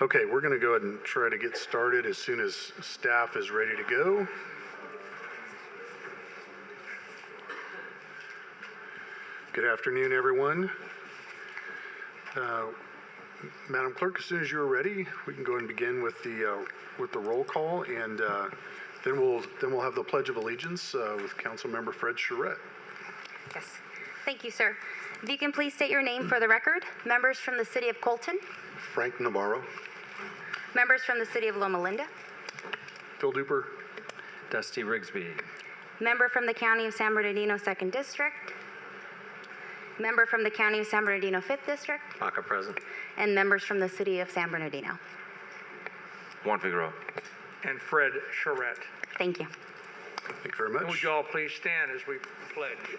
Okay, we're going to go ahead and try to get started as soon as staff is ready to go. Good afternoon, everyone. Madam Clerk, as soon as you're ready, we can go ahead and begin with the roll call, and then we'll have the Pledge of Allegiance with Councilmember Fred Charette. Yes. Thank you, sir. If you can please state your name for the record. Members from the City of Colton. Frank Navarro. Members from the City of Loma Linda. Phil Duper. Dusty Rigsby. Member from the County of San Bernardino 2nd District. Member from the County of San Bernardino 5th District. Baca present. And members from the City of San Bernardino. Juan Figueroa. And Fred Charette. Thank you. Thank you very much. Would you all please stand as we pledge?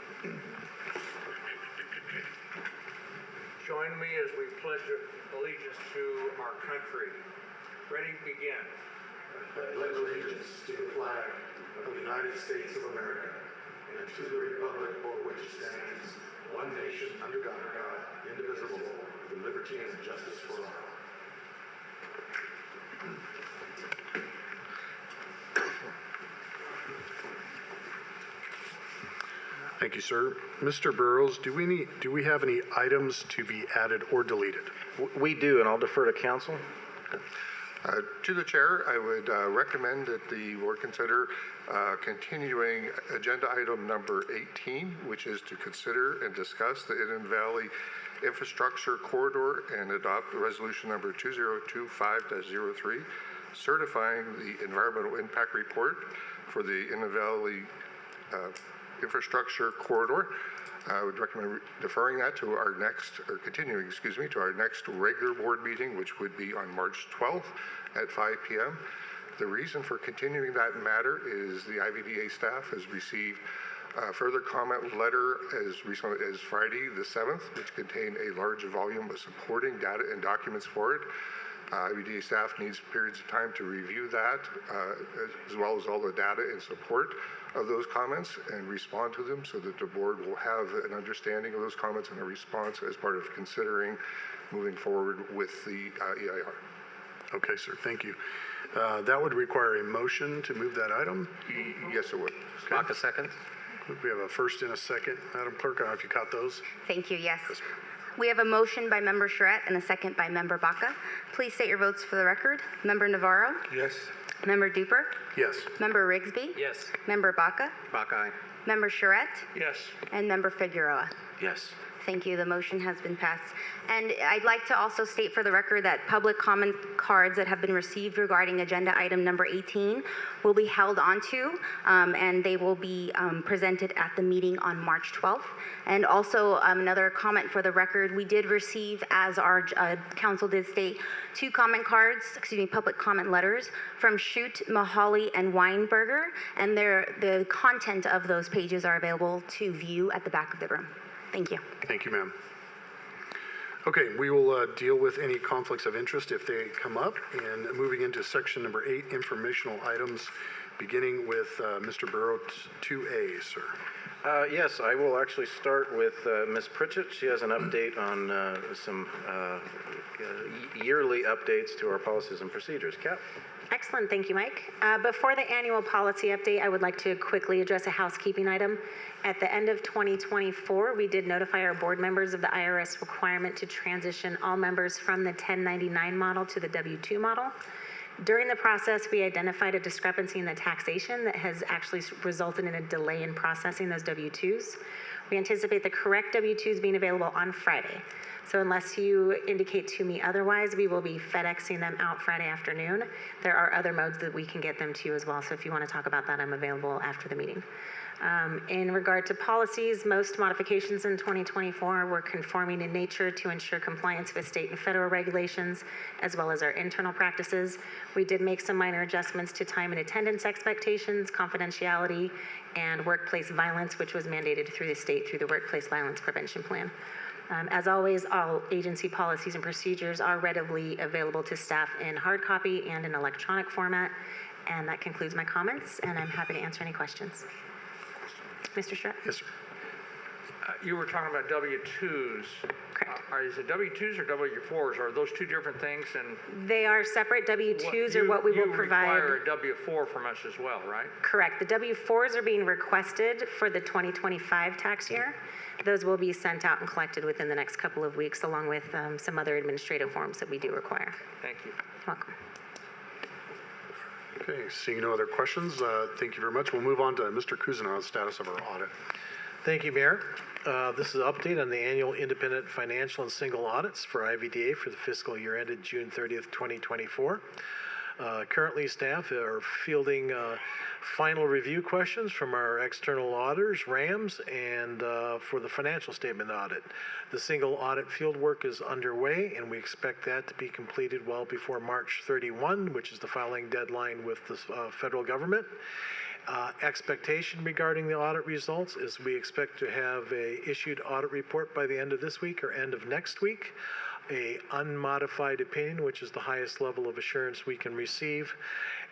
Join me as we pledge allegiance to our country. Ready, begin. I pledge allegiance to the flag of the United States of America and to the republic for which it stands, one nation under God, indivisible, with liberty and justice for all. Thank you, sir. Mr. Burrows, do we have any items to be added or deleted? We do, and I'll defer to council. To the chair, I would recommend that the board consider continuing agenda item number 18, which is to consider and discuss the Inland Valley Infrastructure Corridor and adopt resolution number 2025-03, certifying the environmental impact report for the Inland Valley Infrastructure Corridor. I would recommend deferring that to our next, or continuing, excuse me, to our next regular board meeting, which would be on March 12th at 5 p.m. The reason for continuing that matter is the IVDA staff has received a further comment letter as recently as Friday the 7th, which contained a large volume of supporting data and documents for it. IVDA staff needs periods of time to review that, as well as all the data and support of those comments and respond to them so that the board will have an understanding of those comments and a response as part of considering moving forward with the EIR. Okay, sir, thank you. That would require a motion to move that item? Yes, it would. Baca second. We have a first and a second. Madam Clerk, I don't know if you caught those. Thank you, yes. Yes, ma'am. We have a motion by Member Charette and a second by Member Baca. Please state your votes for the record. Member Navarro. Yes. Member Duper. Yes. Member Rigsby. Yes. Member Baca. Baca aye. Member Charette. Yes. And Member Figueroa. Yes. Thank you. The motion has been passed. And I'd like to also state for the record that public comment cards that have been received regarding agenda item number 18 will be held onto, and they will be presented at the meeting on March 12th. And also another comment for the record, we did receive, as our council did state, two comment cards, public comment letters from Shute, Mahaly, and Weinberger, and the content of those pages are available to view at the back of the room. Thank you. Thank you, ma'am. Okay, we will deal with any conflicts of interest if they come up. And moving into section number 8, informational items, beginning with Mr. Burrow, 2A, sir. Yes, I will actually start with Ms. Pritchett. She has an update on some yearly updates to our policies and procedures. Cap? Excellent, thank you, Mike. Before the annual policy update, I would like to quickly address a housekeeping item. At the end of 2024, we did notify our board members of the IRS requirement to transition all members from the 1099 model to the W-2 model. During the process, we identified a discrepancy in the taxation that has actually resulted in a delay in processing those W-2s. We anticipate the correct W-2s being available on Friday. So unless you indicate to me otherwise, we will be FedExing them out Friday afternoon. There are other modes that we can get them to as well. So if you want to talk about that, I'm available after the meeting. In regard to policies, most modifications in 2024 were conforming in nature to ensure compliance with state and federal regulations, as well as our internal practices. We did make some minor adjustments to time and attendance expectations, confidentiality, and workplace violence, which was mandated through the state through the Workplace Violence Prevention Plan. As always, all agency policies and procedures are readily available to staff in hard copy and in electronic format. And that concludes my comments, and I'm happy to answer any questions. Mr. Strutt? Yes, sir. You were talking about W-2s. Correct. Is it W-2s or W-4s? Are those two different things? And They are separate. W-2s are what we will provide. You require a W-4 from us as well, right? Correct. The W-4s are being requested for the 2025 tax year. Those will be sent out and collected within the next couple of weeks, along with some other administrative forms that we do require. Thank you. You're welcome. Okay, seeing no other questions, thank you very much. We'll move on to Mr. Kuzina on the status of our audit. Thank you, Mayor. This is an update on the annual independent financial and single audits for IVDA for the fiscal year ended June 30th, 2024. Currently, staff are fielding final review questions from our external auditors, RAMS, and for the financial statement audit. The single audit field work is underway, and we expect that to be completed well before March 31, which is the filing deadline with the federal government. Expectation regarding the audit results is we expect to have a issued audit report by the end of this week or end of next week, a unmodified opinion, which is the highest level of assurance we can receive,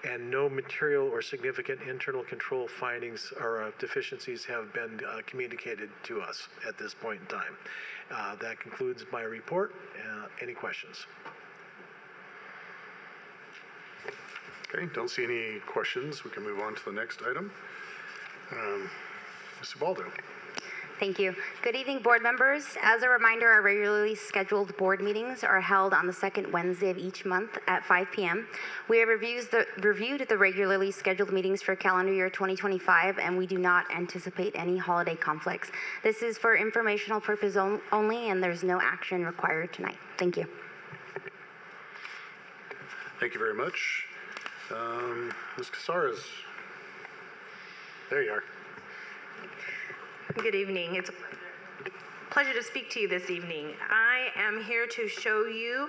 and no material or significant internal control findings or deficiencies have been communicated to us at this point in time. That concludes my report. Any questions? Okay, don't see any questions. We can move on to the next item. Mr. Baldo. Thank you. Good evening, board members. As a reminder, our regularly scheduled board meetings are held on the second Wednesday of each month at 5 p.m. We have reviewed the regularly scheduled meetings for calendar year 2025, and we do not anticipate any holiday conflicts. This is for informational purpose only, and there's no action required tonight. Thank you. Thank you very much. Ms. Casares. There you are. Good evening. It's a pleasure to speak to you this evening. I am here to show you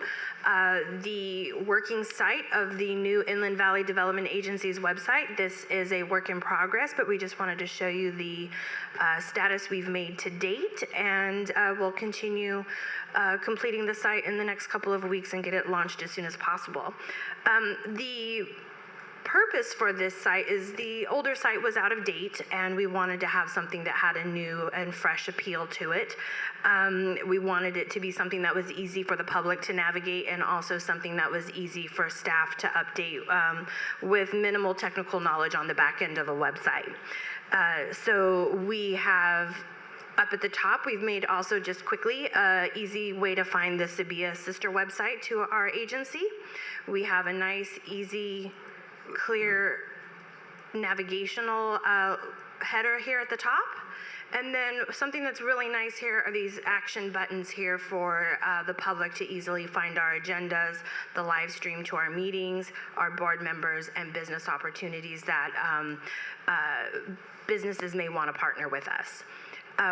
the working site of the new Inland Valley Development Agency's website. This is a work in progress, but we just wanted to show you the status we've made to date, and we'll continue completing the site in the next couple of weeks and get it launched as soon as possible. The purpose for this site is the older site was out of date, and we wanted to have something that had a new and fresh appeal to it. We wanted it to be something that was easy for the public to navigate, and also something that was easy for staff to update with minimal technical knowledge on the back end of a website. So we have up at the top, we've made also just quickly an easy way to find the Sabia sister website to our agency. We have a nice, easy, clear navigational header here at the top. And then something that's really nice here are these action buttons here for the public to easily find our agendas, the live stream to our meetings, our board members, and business opportunities that businesses may want to partner with us.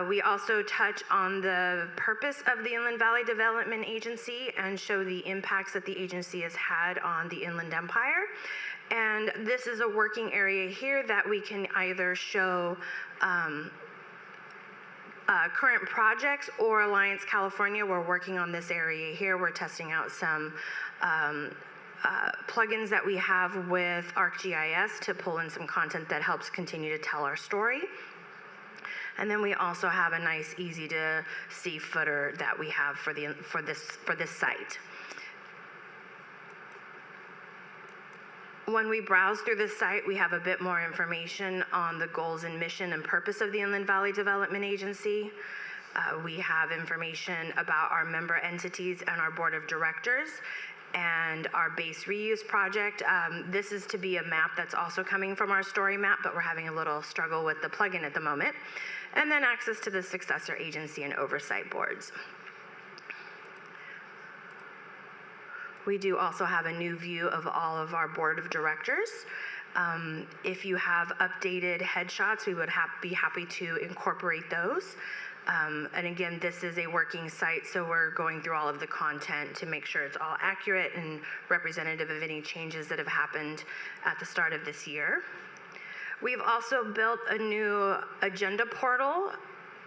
We also touch on the purpose of the Inland Valley Development Agency and show the impacts that the agency has had on the Inland Empire. And this is a working area here that we can either show current projects or Alliance California. We're working on this area here. We're testing out some plugins that we have with ArcGIS to pull in some content that helps continue to tell our story. And then we also have a nice, easy to see footer that we have for this site. When we browse through this site, we have a bit more information on the goals and mission and purpose of the Inland Valley Development Agency. We have information about our member entities and our board of directors and our base reuse project. This is to be a map that's also coming from our story map, but we're having a little struggle with the plugin at the moment. And then access to the successor agency and oversight boards. We do also have a new view of all of our board of directors. If you have updated headshots, we would be happy to incorporate those. And again, this is a working site, so we're going through all of the content to make sure it's all accurate and representative of any changes that have happened at the start of this year. We've also built a new agenda portal,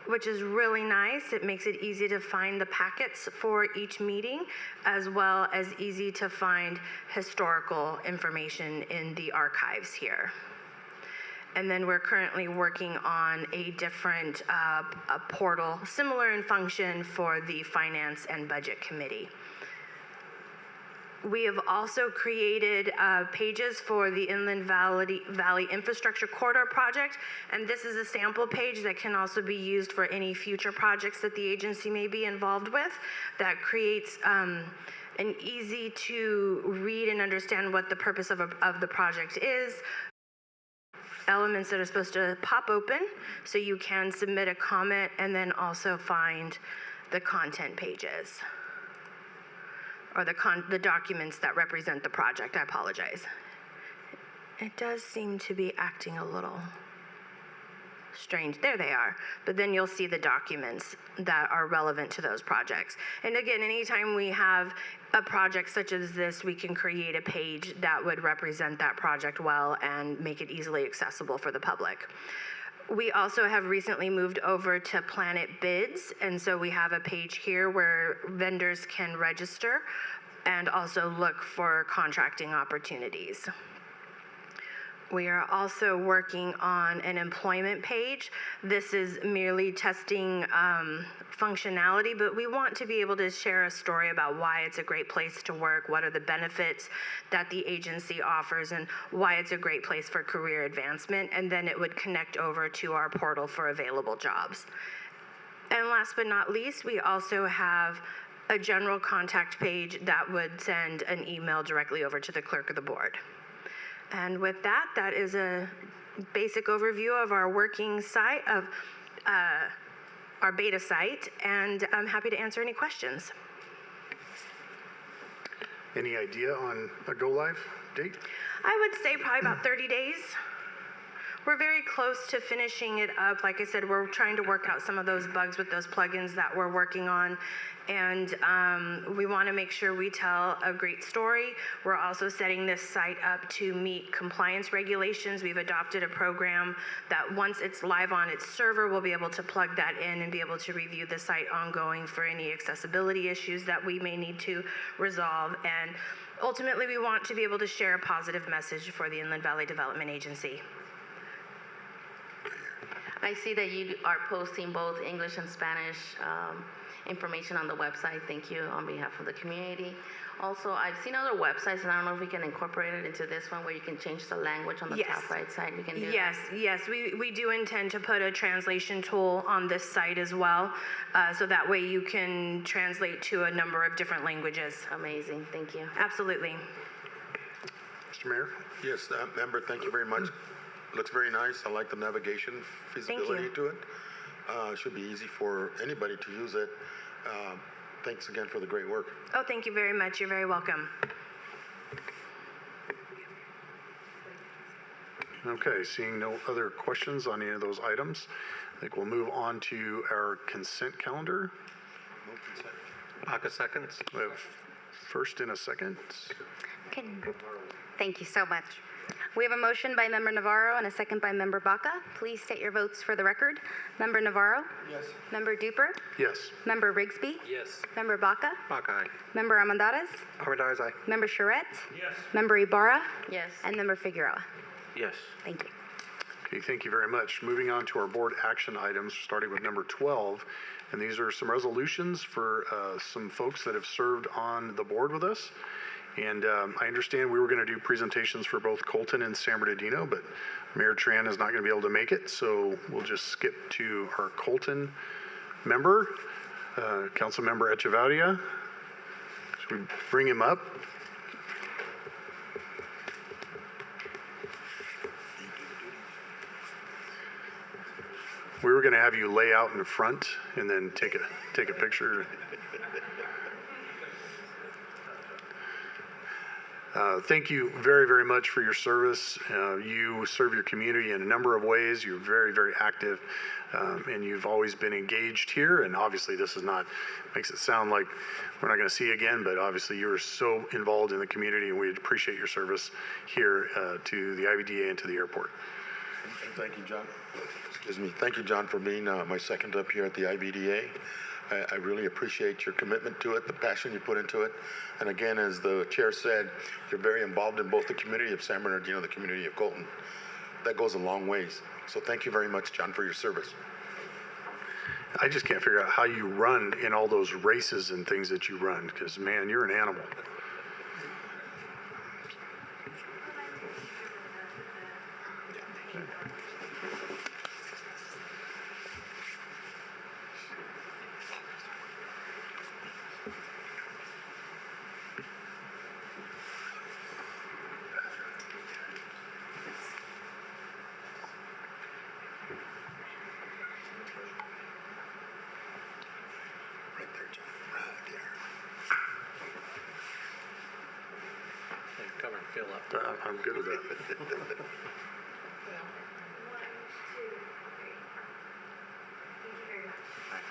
which is really nice. It makes it easy to find the packets for each meeting, as well as easy to find historical information in the archives here. And then we're currently working on a different a portal, similar in function for the Finance and Budget Committee. We have also created pages for the Inland Valley Infrastructure Corridor project, and this is a sample page that can also be used for any future projects that the agency may be involved with. That creates an easy to read and understand what the purpose of the project is, elements that are supposed to pop open so you can submit a comment, and then also find the content pages. Or the documents that represent the project. I apologize. It does seem to be acting a little strange. There they are. But then you'll see the documents that are relevant to those projects. And again, anytime we have a project such as this, we can create a page that would represent that project well and make it easily accessible for the public. We also have recently moved over to Planet Bids, and so we have a page here where vendors can register and also look for contracting opportunities. We are also working on an employment page. This is merely testing functionality, but we want to be able to share a story about why it's a great place to work, what are the benefits that the agency offers, and why it's a great place for career advancement, and then it would connect over to our portal for available jobs. And last but not least, we also have a general contact page that would send an email directly over to the clerk of the board. And with that, that is a basic overview of our working site, of our beta site, and I'm happy to answer any questions. Any idea on a go-live date? I would say probably about 30 days. We're very close to finishing it up. Like I said, we're trying to work out some of those bugs with those plugins that we're working on. And we want to make sure we tell a great story. We're also setting this site up to meet compliance regulations. We've adopted a program that once it's live on its server, we'll be able to plug that in and be able to review the site ongoing for any accessibility issues that we may need to resolve. And ultimately, we want to be able to share a positive message for the Inland Valley Development Agency. I see that you are posting both English and Spanish information on the website. Thank you on behalf of the community. Also, I've seen other websites, and I don't know if we can incorporate it into this one where you can change the language on the top right side. We can do yes, that. Yes, we do intend to put a translation tool on this site as well, so that way you can translate to a number of different languages. Amazing, thank you. Absolutely. Mr. Mayor? Yes, member, thank you very much. Looks very nice. I like the navigation feasibility to it. Should be easy for anybody to use it. Thanks again for the great work. Oh, thank you very much. You're very welcome. Okay, seeing no other questions on any of those items, I think we'll move on to our consent calendar. Move consent. Baca seconds. We have first and a second. Okay. Thank you so much. We have a motion by Member Navarro and a second by Member Baca. Please state your votes for the record. Member Navarro? Yes. Member Duper? Yes. Member Rigsby? Yes. Member Baca? Baca, aye. Member Armendariz? Armendariz, aye. Member Charette? Yes. Member Ibarra? Yes. And Member Figueroa. Yes. Thank you. Okay, thank you very much. Moving on to our board action items, starting with number 12. And these are some resolutions for some folks that have served on the board with us. And I understand we were going to do presentations for both Colton and San Bernardino, but Mayor Tran is not going to be able to make it, so we'll just skip to our Colton member, Council Member Echevarria. Should we bring him up? We were going to have you lay out in front and then take a picture. Thank you very, very much for your service. You serve your community in a number of ways. You're very, very active, and you've always been engaged here. And obviously, this is not, makes it sound like we're not going to see you again, but obviously you're so involved in the community, and we appreciate your service here to the IVDA and to the airport. And thank you, John. Excuse me. Thank you, John, for being my second up here at the IVDA. I really appreciate your commitment to it, the passion you put into it. And again, as the chair said, you're very involved in both the community of San Bernardino and the community of Colton. that goes a long ways. So thank you very much, John, for your service. I just can't figure out how you run in all those races and things that you run, because man, you're an animal. Cover and fill up. I'm good with that.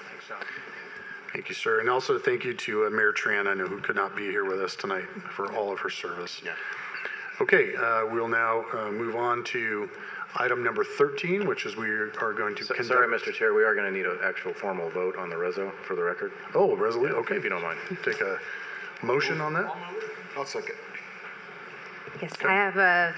Thanks, Sean. Thank you, sir. And also thank you to Mayor Tran, I know, who could not be here with us tonight, for all of her service. Yeah. Okay, we'll now move on to item number 13, which is we are going to conduct. Sorry, Mr. Chair, we are going to need an actual formal vote on the reso for the record. Oh, resolution, okay. If you don't mind. Take a motion on that? I'll second. Yes, I have a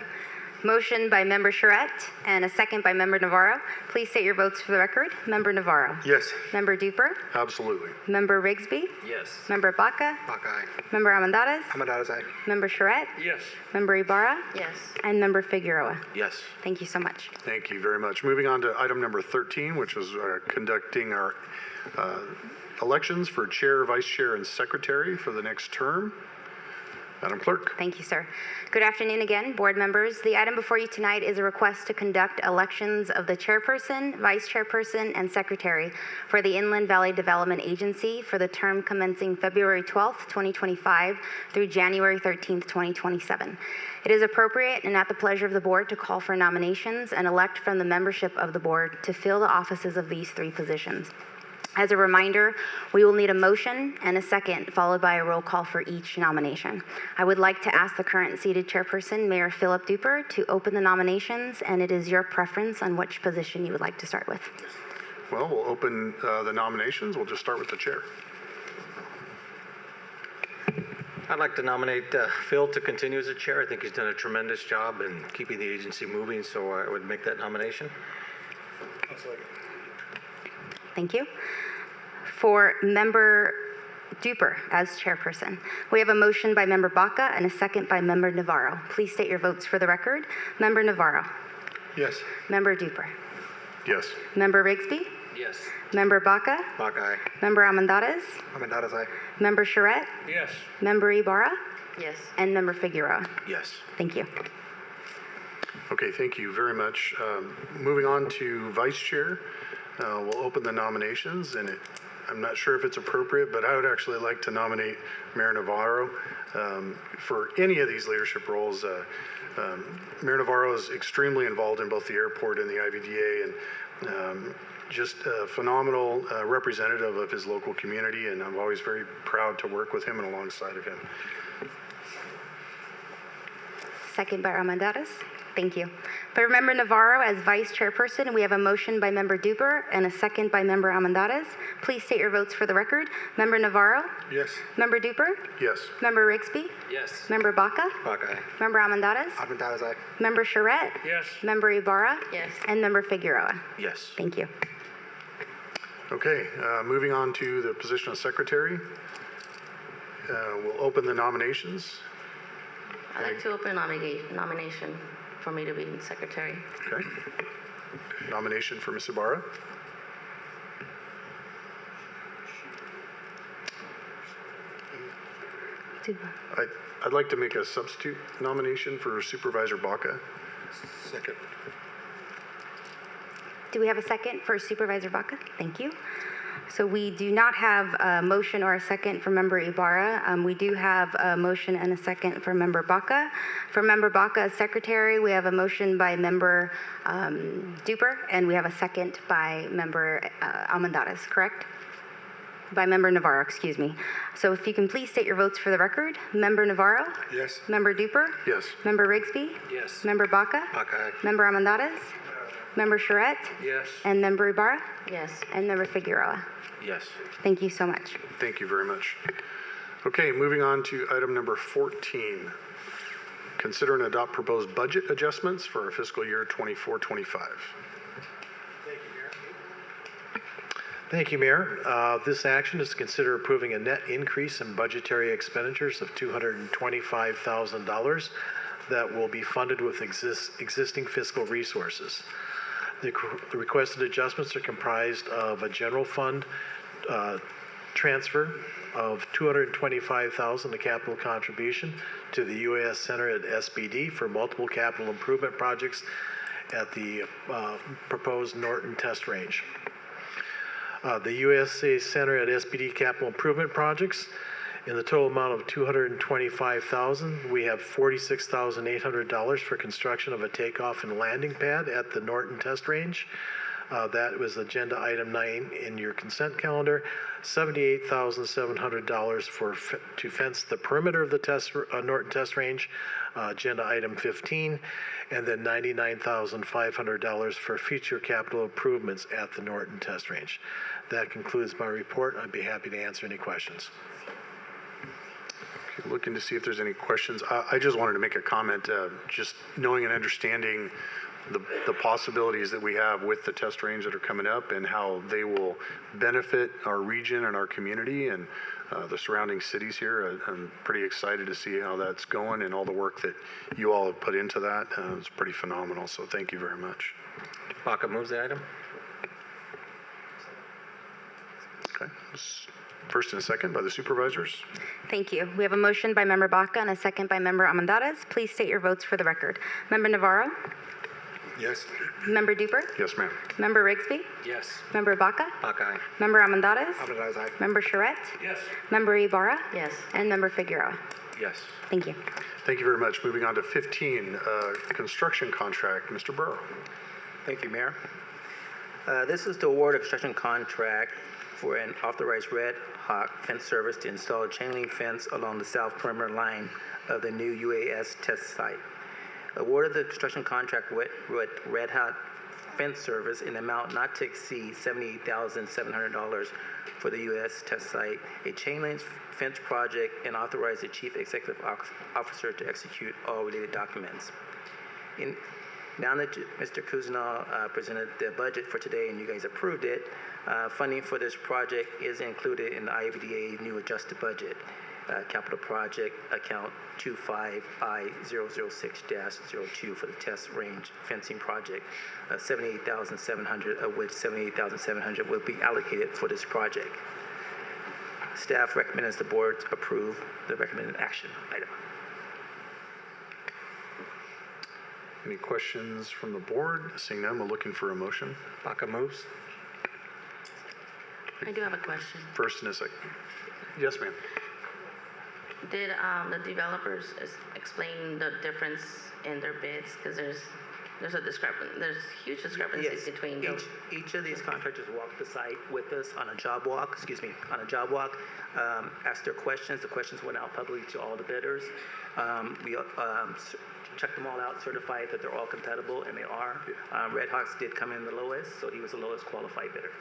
motion by Member Charette and a second by Member Navarro. Please state your votes for the record. Member Navarro. Yes. Member Duper. Absolutely. Member Rigsby. Yes. Member Baca. Aye. Member Almendarez. Almendarez, aye. Member Charette. Yes. Member Ibarra. Yes. And Member Figueroa. Yes. Thank you so much. Thank you very much. Moving on to item number 13, which is conducting our elections for chair, vice chair, and secretary for the next term. Madam Clerk. Thank you, sir. Good afternoon again, board members. The item before you tonight is a request to conduct elections of the chairperson, vice chairperson, and secretary for the Inland Valley Development Agency for the term commencing February 12th, 2025 through January 13th, 2027. It is appropriate and at the pleasure of the board to call for nominations and elect from the membership of the board to fill the offices of these three positions. As a reminder, we will need a motion and a second, followed by a roll call for each nomination. I would like to ask the current seated chairperson, Mayor Philip Duper, to open the nominations, and it is your preference on which position you would like to start with. Well, we'll open the nominations. We'll just start with the chair. I'd like to nominate Phil to continue as a chair. I think he's done a tremendous job in keeping the agency moving, so I would make that nomination. Thank you. For Member Duper as chairperson, we have a motion by Member Baca and a second by Member Navarro. Please state your votes for the record. Member Navarro. Yes. Member Duper. Yes. Member Rigsby. Yes. Member Baca. Baca, aye. Member Almendarez. Almendarez, aye. Member Charette. Yes. Member Ibarra. Yes. And Member Figueroa. Yes. Thank you. Okay, thank you very much. Moving on to vice chair, we'll open the nominations, and I'm not sure if it's appropriate, but I would actually like to nominate Mayor Navarro for any of these leadership roles. Mayor Navarro is extremely involved in both the airport and the IVDA, and just a phenomenal representative of his local community, and I'm always very proud to work with him and alongside of him. Second by Almendarez. Thank you. For Member Navarro as vice chairperson, we have a motion by Member Duper and a second by Member Almendarez. Please state your votes for the record. Member Navarro. Yes. Member Duper. Yes. Member Rigsby. Yes. Member Baca. Baca, aye. Member Almendarez. Almendarez, aye. Member Charette. Yes. Member Ibarra. Yes. And Member Figueroa. Yes. Thank you. Okay, moving on to the position of secretary. We'll open the nominations. I'd like to open nomination for me to be secretary. Okay. Nomination for Ms. Ibarra. I'd like to make a substitute nomination for Supervisor Baca. Second. Do we have a second for Supervisor Baca? Thank you. So we do not have a motion or a second for Member Ibarra. We do have a motion and a second for Member Baca. For Member Baca as secretary, we have a motion by Member Duper, and we have a second by Member Almendarez, correct? By Member Navarro, excuse me. So if you can please state your votes for the record. Member Navarro? Yes. Member Duper? Yes. Member Rigsby? Yes. Member Baca? Baca, aye. Member Almendarez? Member Charette? Yes. And Member Ibarra? Yes. And Member Figueroa. Yes. Thank you so much. Thank you very much. Okay, moving on to item number 14. Consider and adopt proposed budget adjustments for our fiscal year 24-25. Thank you, Mayor. This action is to consider approving a net increase in budgetary expenditures of $225,000 that will be funded with existing fiscal resources. The requested adjustments are comprised of a general fund transfer of $225,000 to capital contribution to the U.S. Center at SBD for multiple capital improvement projects at the proposed Norton Test Range. The USA Center at SBD capital improvement projects, in the total amount of $225,000, we have $46,800 for construction of a takeoff and landing pad at the Norton Test Range. That was agenda item 9 in your consent calendar. $78,700 to fence the perimeter of the Norton Test Range, agenda item 15, and then $99,500 for future capital improvements at the Norton Test Range. That concludes my report. I'd be happy to answer any questions. Okay, looking to see if there's any questions. I just wanted to make a comment, just knowing and understanding the possibilities that we have with the test range that are coming up and how they will benefit our region and our community and the surrounding cities here. I'm pretty excited to see how that's going and all the work that you all have put into that. It's pretty phenomenal, so thank you very much. Baca moves the item. Okay. First and a second by the supervisors. Thank you. We have a motion by Member Baca and a second by Member Almendarez. Please state your votes for the record. Member Navarro? Yes. Member Duper? Yes, ma'am. Member Rigsby? Yes. Member Baca? Baca, aye. Member Almendarez? Almendarez, aye. Member Charette? Yes. Member Ibarra? Yes. And Member Figueroa. Yes. Thank you. Thank you very much. Moving on to 15, construction contract. Mr. Burrow. Thank you, Mayor. This is the award of construction contract for an authorized Red Hawk fence service to install a chain link fence along the south perimeter line of the new UAS test site. Awarded the construction contract with Red Hawk fence service in amount not to exceed $78,700 for the U.S. test site, a chain link fence project, and authorize the Chief Executive Officer to execute all related documents. Now that Mr. Kuzno presented the budget for today and you guys approved it, funding for this project is included in the IVDA new adjusted budget. Capital project account 25I006-02 for the test range fencing project, $78,700, of which $78,700 will be allocated for this project. Staff recommends the board approve the recommended action item. Any questions from the board? Seeing none, we're looking for a motion. Baca moves. I do have a question. First and a second. Yes, ma'am. Did the developers explain the difference in their bids? Because there's huge discrepancies between those. Each of these contractors walked the site with us on a job walk, asked their questions. The questions went out publicly to all the bidders. We checked them all out, certified that they're all compatible, and they are. Red Hawks did come in the lowest, so he was the lowest qualified bidder.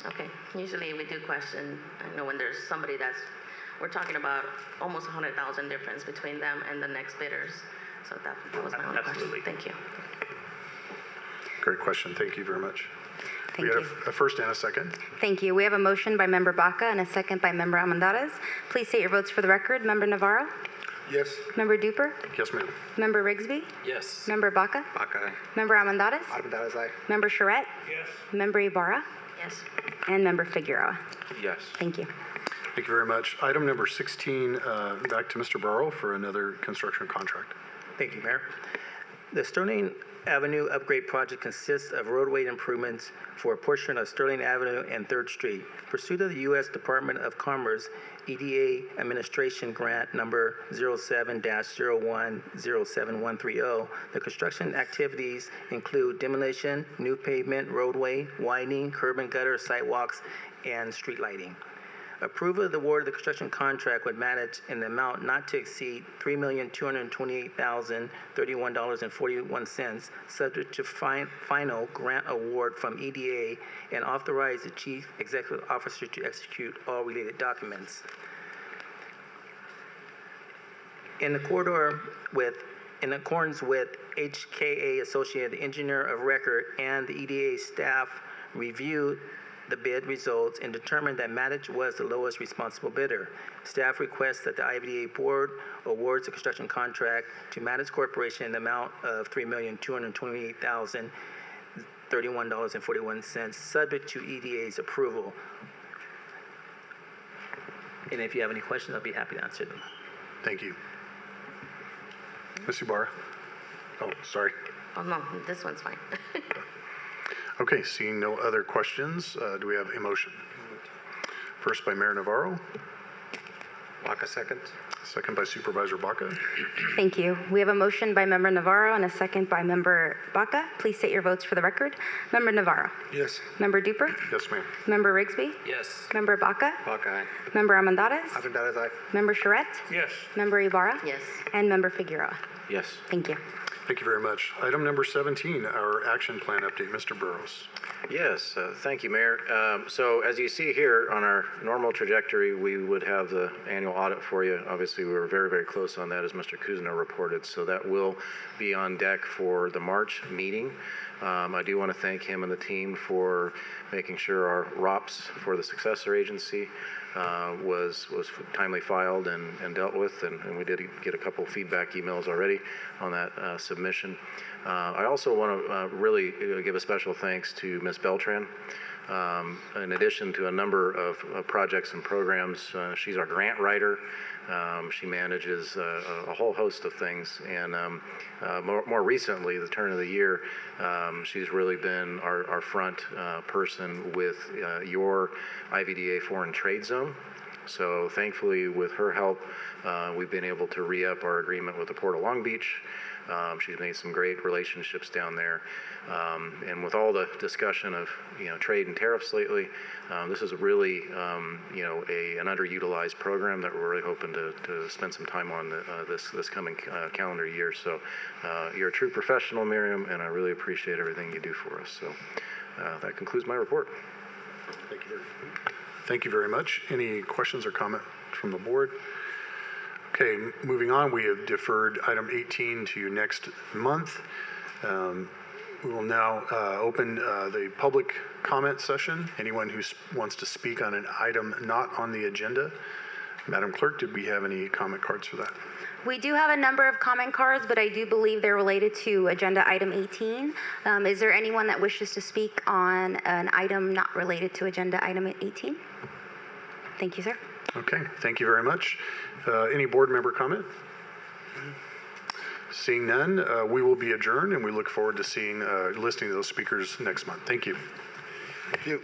Okay. Usually we do question, I know when there's somebody we're talking about almost 100,000 difference between them and the next bidders. So that was my only Absolutely. question. Thank you. Great question. Thank you very much. Thank We had you. a first and a second. Thank you. We have a motion by Member Baca and a second by Member Almendarez. Please state your votes for the record. Member Navarro? Yes. Member Duper? Yes, ma'am. Member Rigsby? Yes. Member Baca? Baca, aye. Member Almendarez? Almendarez, aye. Member Charette? Yes. Member Ibarra? Yes. And Member Figueroa. Yes. Thank you. Thank you very much. Item number 16, back to Mr. Burrow for another construction contract. Thank you, Mayor. The Sterling Avenue upgrade project consists of roadway improvements for a portion of Sterling Avenue and 3rd Street. Pursuit of the U.S. Department of Commerce EDA Administration Grant number 07-01-07130. The construction activities include demolition, new pavement, roadway, widening, curb and gutter, sidewalks, and street lighting. Approval of the award of the construction contract would manage in the amount not to exceed $3,228,031.41, subject to final grant award from EDA, and authorize the Chief Executive Officer to execute all related documents. In the corridor with in accordance with HKA Associated Engineer of Record and the EDA staff reviewed the bid results and determined that Matic was the lowest responsible bidder. Staff requests that the IVDA board awards the construction contract to Matic Corporation in the amount of $3,228,031.41, subject to EDA's approval. And if you have any questions, I'll be happy to answer them. Thank you. Ms. Ibarra? Oh, sorry. Oh, no, this one's fine. Okay, seeing no other questions, do we have a motion? First by Mayor Navarro, Baca, second. second by Supervisor Baca. Thank you. We have a motion by Member Navarro and a second by Member Baca. Please state your votes for the record. Member Navarro. Yes. Member Duper. Yes, ma'am. Member Rigsby. Yes. Member Baca. Baca, aye. Member Armendariz. Armendariz, aye. Member Charette. Yes. Member Ibarra. Yes. And Member Figueroa. Yes. Thank you. Thank you very much. Item number 17, our action plan update. Mr. Burrows. Yes, thank you, Mayor. So as you see here, on our normal trajectory, we would have the annual audit for you. Obviously, we were very, very close on that, as Mr. Kuzna reported. So that will be on deck for the March meeting. I do want to thank him and the team for making sure our ROPS for the successor agency was timely filed and dealt with, and we did get a couple feedback emails already on that submission. I also want to really give a special thanks to Ms. Beltran. In addition to a number of projects and programs, she's our grant writer. She manages a whole host of things, and more recently, the turn of the year, she's really been our front person with your IVDA foreign trade zone. So thankfully, with her help, we've been able to re-up our agreement with the Port of Long Beach. She's made some great relationships down there. And with all the discussion of trade and tariffs lately, this is really an underutilized program that we're really hoping to spend some time on this coming calendar year. So you're a true professional, Miriam, and I really appreciate everything you do for us. So that concludes my report. Thank you very much. Any questions or comment from the board? Okay, moving on, we have deferred item 18 to next month. We will now open the public comment session. Anyone who wants to speak on an item not on the agenda. Madam Clerk, did we have any comment cards for that? We do have a number of comment cards, but I do believe they're related to agenda item 18. Is there anyone that wishes to speak on an item not related to agenda item 18? Thank you, sir. Okay, thank you very much. Any board member comment? Seeing none, we will be adjourned, and we look forward to listening to those speakers next month. Thank you. Thank you.